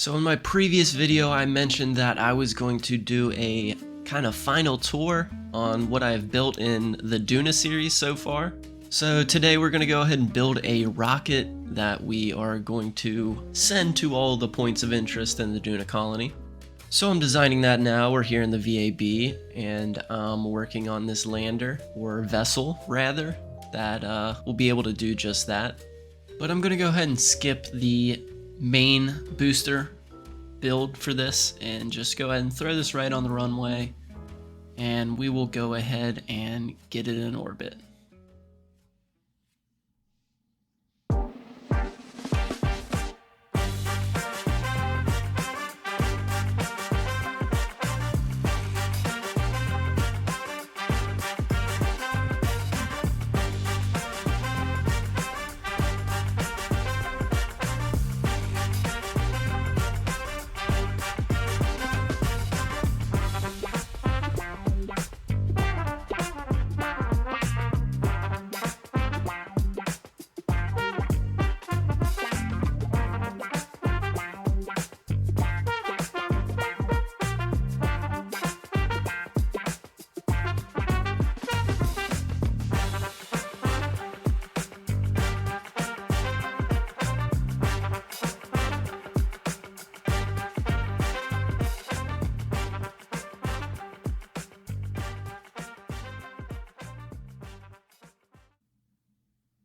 So in my previous video, I mentioned that I was going to do a kind of final tour on what I've built in the Duna series so far. So today we're going to go ahead and build a rocket that we are going to send to all the points of interest in the Duna colony. So I'm designing that now. We're here in the VAB and I'm working on this lander, or vessel rather, that will be able to do just that. But I'm going to go ahead and skip the main booster build for this and just go ahead and throw this right on the runway, and we will go ahead and get it in orbit.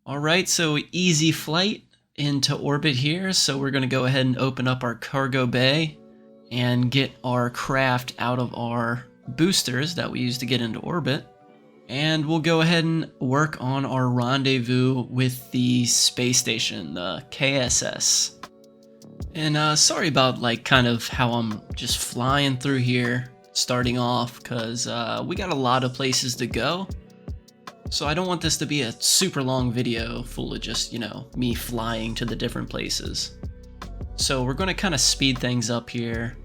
Alright, so easy flight into orbit here. So we're going to go ahead and open up our cargo bay and get our craft out of our boosters that we use to get into orbit. And we'll go ahead and work on our rendezvous with the space station, the KSS. And sorry about kind of how I'm just flying through here starting off, because we got a lot of places to go. So I don't want this to be a super long video full of just, me flying to the different places. So we're going to kind of speed things up here.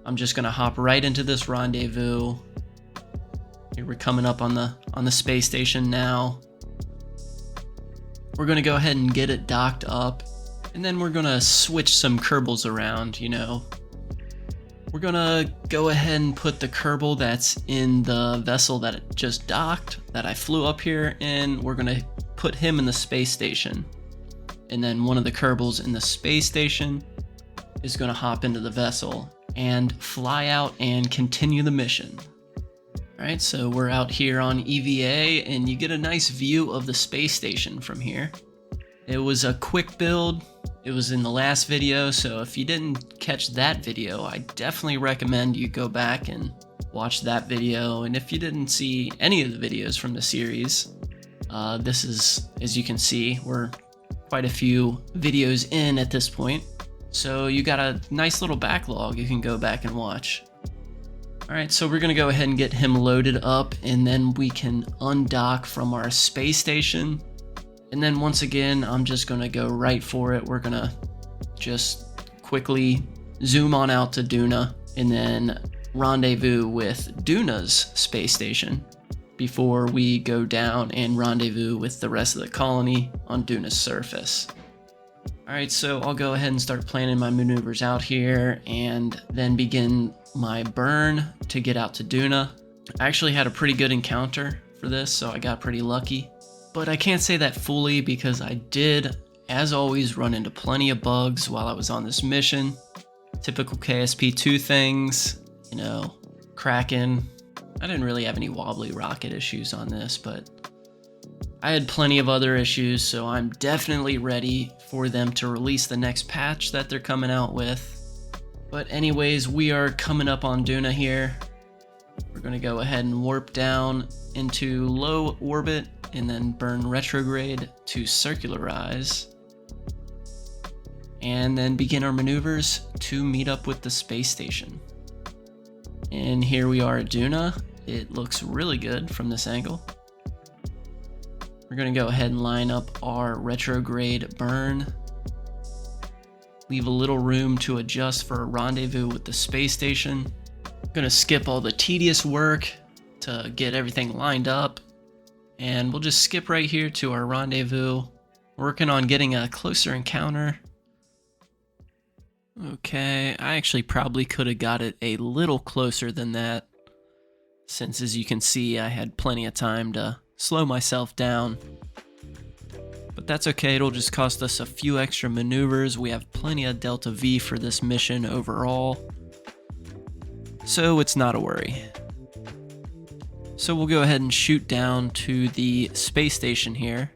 I'm just going to hop right into this rendezvous. Here we're coming up on the space station now. We're going to go ahead and get it docked up, and then we're going to switch some Kerbals around, We're going to go ahead and put the Kerbal that's in the vessel that it just docked, that I flew up here in. We're going to put him in the space station. And then one of the Kerbals in the space station is going to hop into the vessel and fly out and continue the mission. Alright, so we're out here on EVA, and you get a nice view of the space station from here. It was a quick build. It was in the last video, so if you didn't catch that video, I definitely recommend you go back and watch that video. And if you didn't see any of the videos from the series, this is, as you can see, we're quite a few videos in at this point. So you got a nice little backlog you can go back and watch. Alright, so we're going to go ahead and get him loaded up, and then we can undock from our space station. And then once again, I'm just going to go right for it. We're going to just quickly zoom on out to Duna and then rendezvous with Duna's space station before we go down and rendezvous with the rest of the colony on Duna's surface. Alright, so I'll go ahead and start planning my maneuvers out here and then begin my burn to get out to Duna. I actually had a pretty good encounter for this, so I got pretty lucky. But I can't say that fully because I did, as always, run into plenty of bugs while I was on this mission. Typical KSP2 things, cracking. I didn't really have any wobbly rocket issues on this, but I had plenty of other issues, so I'm definitely ready for them to release the next patch that they're coming out with. But anyways, we are coming up on Duna here. We're going to go ahead and warp down into low orbit and then burn retrograde to circularize, and then begin our maneuvers to meet up with the space station. And here we are at Duna. It looks really good from this angle. We're going to go ahead and line up our retrograde burn. Leave a little room to adjust for a rendezvous with the space station. I'm going to skip all the tedious work to get everything lined up. And we'll just skip right here to our rendezvous, working on getting a closer encounter. Okay, I actually probably could have got it a little closer than that, since as you can see, I had plenty of time to slow myself down. But that's okay, it'll just cost us a few extra maneuvers. We have plenty of Delta V for this mission overall, so it's not a worry. So we'll go ahead and shoot down to the space station here.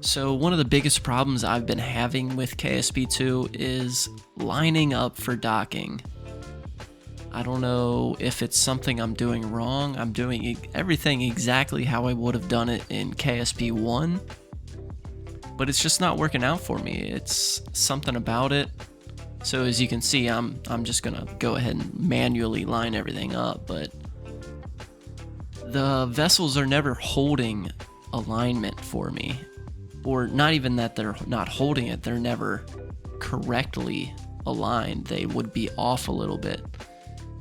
So one of the biggest problems I've been having with KSP2 is lining up for docking. I don't know if it's something I'm doing wrong. I'm doing everything exactly how I would have done it in KSP1, but it's just not working out for me. It's something about it. So as you can see, I'm just gonna go ahead and manually line everything up, but the vessels are never holding alignment for me. Or not even that they're not holding it, they're never correctly aligned. They would be off a little bit.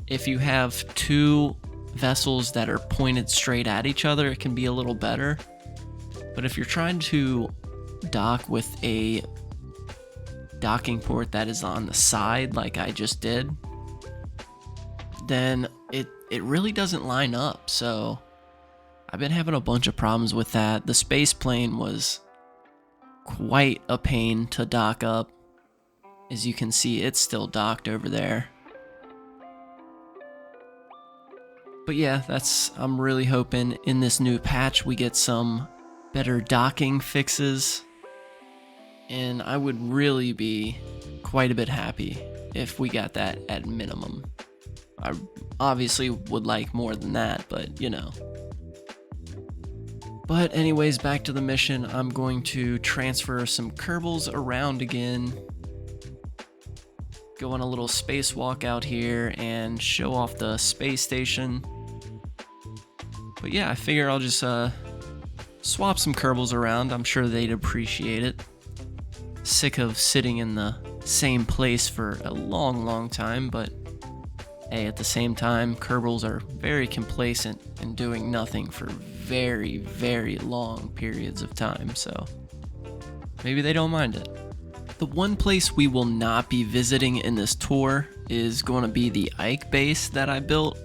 If you have two vessels that are pointed straight at each other, it can be a little better. But if you're trying to dock with a docking port that is on the side, like I just did, then it really doesn't line up. So I've been having a bunch of problems with that. The space plane was quite a pain to dock up. As you can see, it's still docked over there. But yeah, I'm really hoping in this new patch we get some better docking fixes. And I would really be quite a bit happy if we got that at minimum. I obviously would like more than that, but you know. But anyways, back to the mission. I'm going to transfer some Kerbals around again. Go on a little spacewalk out here and show off the space station. But yeah, I figure I'll just swap some Kerbals around. I'm sure they'd appreciate it. Sick of sitting in the same place for a long time, but hey, at the same time, Kerbals are very complacent and doing nothing for very long periods of time, so maybe they don't mind it. The one place we will not be visiting in this tour is going to be the Ike base that I built.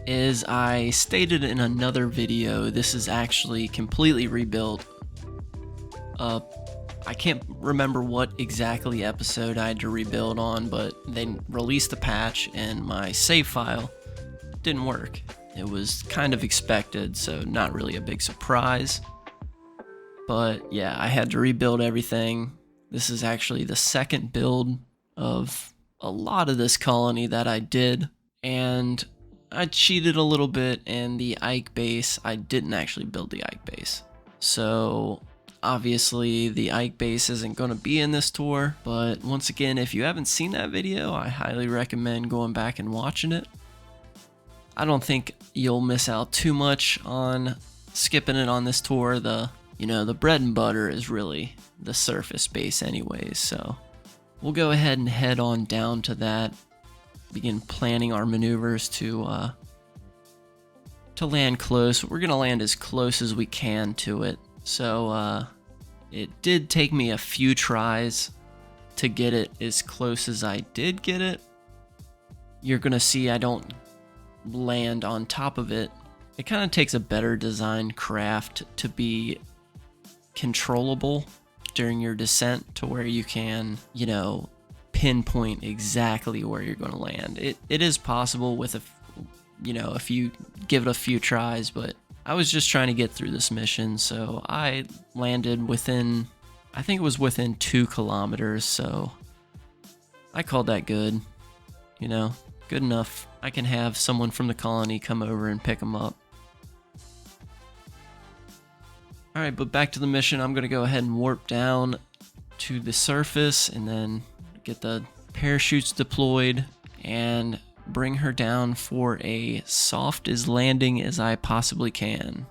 As I stated in another video, this is actually completely rebuilt. I can't remember what exactly episode I had to rebuild on, but they released the patch and my save file didn't work. It was kind of expected, so not really a big surprise. But yeah, I had to rebuild everything. This is actually the second build of a lot of this colony that I did, and I cheated a little bit, and the Ike base, I didn't actually build the Ike base. So obviously the Ike base isn't going to be in this tour, but once again, if you haven't seen that video, I highly recommend going back and watching it. I don't think you'll miss out too much on skipping it on this tour. The bread and butter is really the surface base anyways, so we'll go ahead and head on down to that, begin planning our maneuvers to land close. We're gonna land as close as we can to it. So it did take me a few tries to get it as close as I did get it. You're gonna see I don't land on top of it. It kind of takes a better designed craft to be controllable during your descent to where you can, pinpoint exactly where you're going to land. It is possible with if you give it a few tries, but I was just trying to get through this mission, so I landed within, I think it was within 2 kilometers, so I called that good, good enough. I can have someone from the colony come over and pick them up. Alright, but back to the mission. I'm going to go ahead and warp down to the surface and then get the parachutes deployed and bring her down for a soft as landing as I possibly can.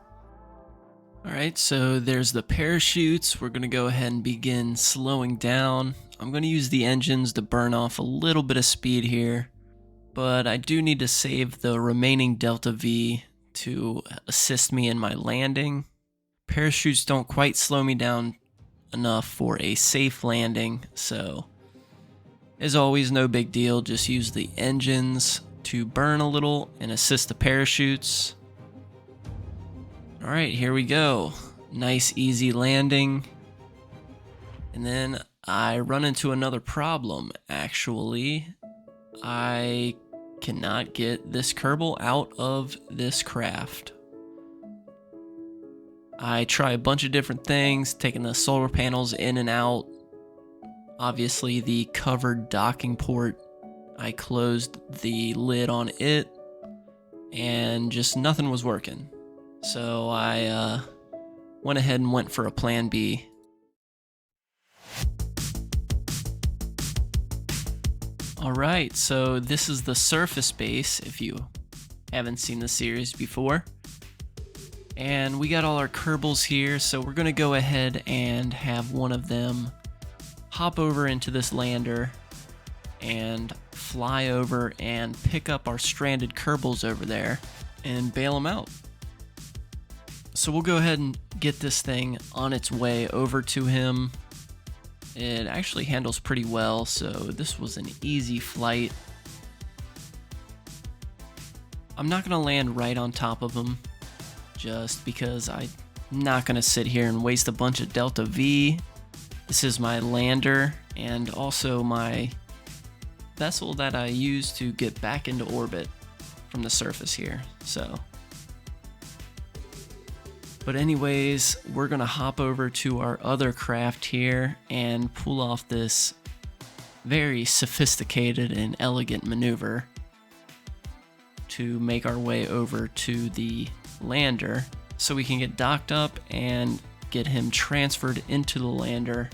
Alright, so there's the parachutes. We're going to go ahead and begin slowing down. I'm going to use the engines to burn off a little bit of speed here, but I do need to save the remaining Delta V to assist me in my landing. Parachutes don't quite slow me down enough for a safe landing. So as always, no big deal. Just use the engines to burn a little and assist the parachutes. All right, here we go. Nice, easy landing. And then I run into another problem, actually. I cannot get this Kerbal out of this craft. I try a bunch of different things, taking the solar panels in and out. Obviously, the covered docking port, I closed the lid on it, and just nothing was working. So I went ahead and went for a plan B. Alright, so this is the surface base, if you haven't seen the series before. And we got all our Kerbals here, so we're going to go ahead and have one of them hop over into this lander and fly over and pick up our stranded Kerbals over there and bail them out. So we'll go ahead and get this thing on its way over to him. It actually handles pretty well, so this was an easy flight. I'm not going to land right on top of him, just because I'm not going to sit here and waste a bunch of Delta V. This is my lander, and also my vessel that I use to get back into orbit from the surface here, so... But anyways, we're going to hop over to our other craft here and pull off this very sophisticated and elegant maneuver to make our way over to the lander so we can get docked up and get him transferred into the lander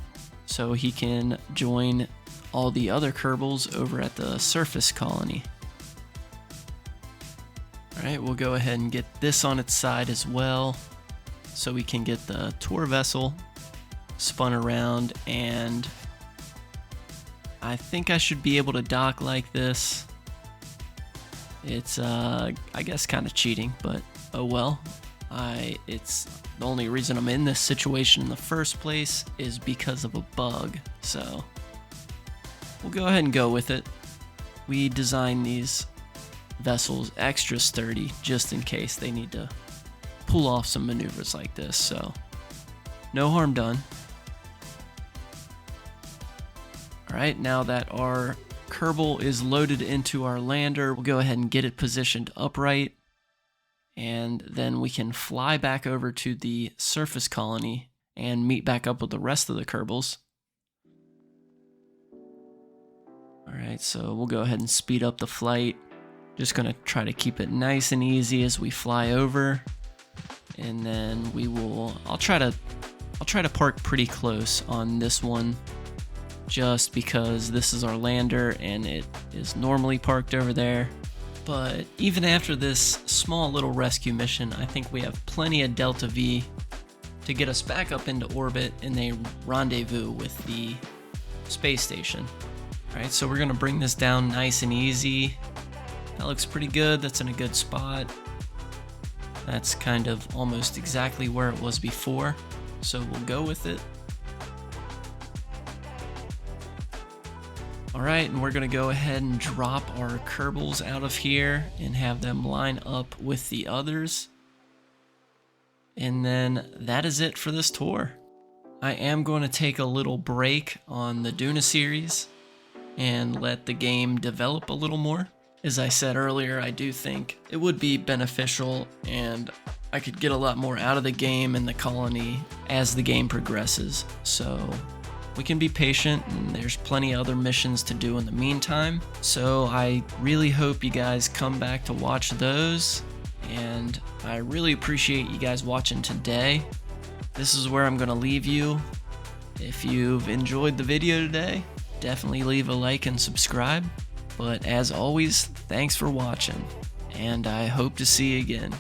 so he can join all the other Kerbals over at the surface colony. Alright, we'll go ahead and get this on its side as well, so we can get the tour vessel spun around, and I think I should be able to dock like this. It's I guess kind of cheating, but oh well. It's the only reason I'm in this situation in the first place is because of a bug, so we'll go ahead and go with it. We designed these vessels extra sturdy just in case they need to pull off some maneuvers like this, so no harm done. Alright, now that our Kerbal is loaded into our lander, we'll go ahead and get it positioned upright, and then we can fly back over to the surface colony and meet back up with the rest of the Kerbals. Alright, so we'll go ahead and speed up the flight. Just gonna try to keep it nice and easy as we fly over. And then I'll try to park pretty close on this one, just because this is our lander and it is normally parked over there. But even after this small little rescue mission, I think we have plenty of Delta V to get us back up into orbit in a rendezvous with the space station. Alright, so we're gonna bring this down nice and easy. That looks pretty good, that's in a good spot. That's kind of almost exactly where it was before, so we'll go with it. Alright, and we're going to go ahead and drop our Kerbals out of here and have them line up with the others. And then that is it for this tour. I am going to take a little break on the Duna series and let the game develop a little more. As I said earlier, I do think it would be beneficial and I could get a lot more out of the game and the colony as the game progresses. So we can be patient, and there's plenty of other missions to do in the meantime. So I really hope you guys come back to watch those, and I really appreciate you guys watching today. This is where I'm going to leave you. If you've enjoyed the video today, definitely leave a like and subscribe. But as always, thanks for watching, and I hope to see you again.